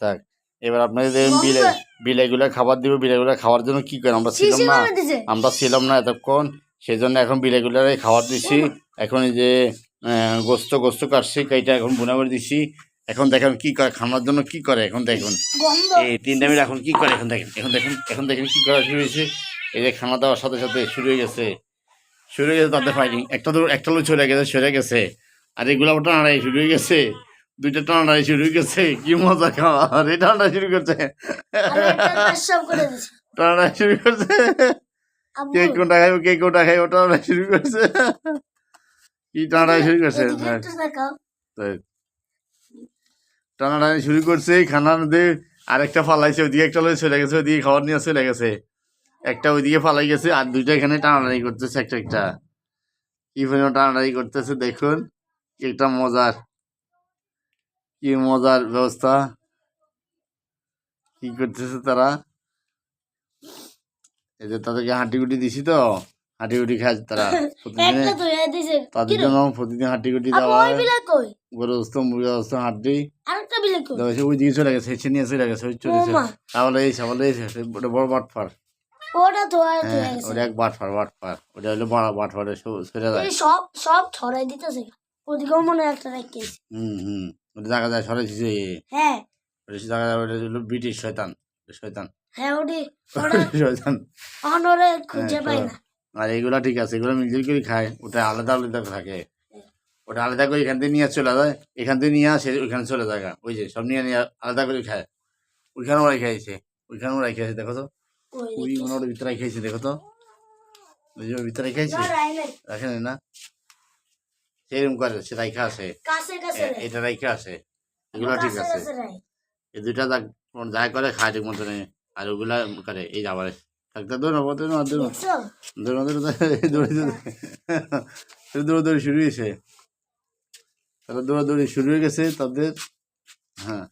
থাক এবার আপনাদের বিলাইগুলো খাবার দিব বিলাইগুলো খাওয়ার জন্য কি করেন আমরা ছিলাম না এতক্ষণ সেই জন্য এখন বিলাইগুলোরে খাবার দিছি এখন এই যে গোস্ত গোস্ত কাটছি কাইটা এখন বোনা করে দিছি এখন দেখেন কি করে খাওয়ার জন্য কি করে এখন দেখুন এই 3টা মিনিট এখন কি করে এখন দেখেন এখন দেখেন কি করা শুরু হয়েছে এই যে খানা দেওয়ার সাথে সাথে শুরু হয়ে গেছে তাদের ফাইটিং একটা লোক সরে গেছে আর এগুলা টানাড়াই শুরু হয়ে গেছে 2টা টানাড়াই শুরু হয়ে গেছে কি মজা খাওয়ার এই টানাড়াই শুরু করছে টানাড়াই শুরু করছে কে কোনটা খাইব টানাড়াই শুরু করছে কি টানাড়াই শুরু করছে টানাটানি শুরু করছে খানা দিয়ে আরেকটা ফালাইছে ওইদিকে একটা লোক চলে গেছে ওইদিকে খাবার নিয়ে চলে গেছে একটা ওইদিকে ফালাই গেছে আর 2টা এখানে টানাটানি করতেছে একটা কি পরিমাণ টানাটানি করতেছে দেখুন একটা কি মজার ব্যবস্থা কি করতেছে তারা এই যে তাদেরকে হাঁটিগুটি দিছি তো হাঁটিগুটি খায় তারা তাদের জন্য প্রতিদিন হাঁটিগুটি দেওয়া হয় গরু অবস্থা মুরগি অবস্থা হাঁটি ওই দিকে চলে গেছে হেঁচে নিয়ে চলে গেছে ওই চলেছে তাহলে ওটা বড় বাটফার ওটা এক বাটফার ওটা হলো বড় বাটফারের সরে যায় সব ছড়াই দিতেছে ওদিকেও মনে একটা রেখেছি ওটা জায়গা যায় সরে দিছে হ্যাঁ ওটা জায়গা যায় ওটা হলো ব্রিটিশ শয়তান হ্যাঁ ওটি শয়তান অনরে খুঁজে পাই না আর এগুলা ঠিক আছে এগুলো মিলজুল করে খায় ওটা আলাদা থাকে ওটা আলাদা করে এখান থেকে নিয়ে চলে যায় এখান থেকে নিয়ে আসে ওইখানে চলে যায় ওই যে সব নিয়ে আলাদা করে খায় ওইখানেও রাখাইছে দেখো তো ওই ওর ভিতরে খাইছে দেখো তো ওই যে ভিতরে খাইছে রাখেন না সেরকম করে সে রাইখা আছে এটা রাইখা আছে এগুলো ঠিক আছে এই 2টা যা করে খায় ঠিক মতো আর ওগুলা করে এই আবার থাকতে দৌড়াদৌড়ি শুরু হয়েছে তারা দৌড়াদৌড়ি শুরু হয়ে গেছে তাদের হ্যাঁ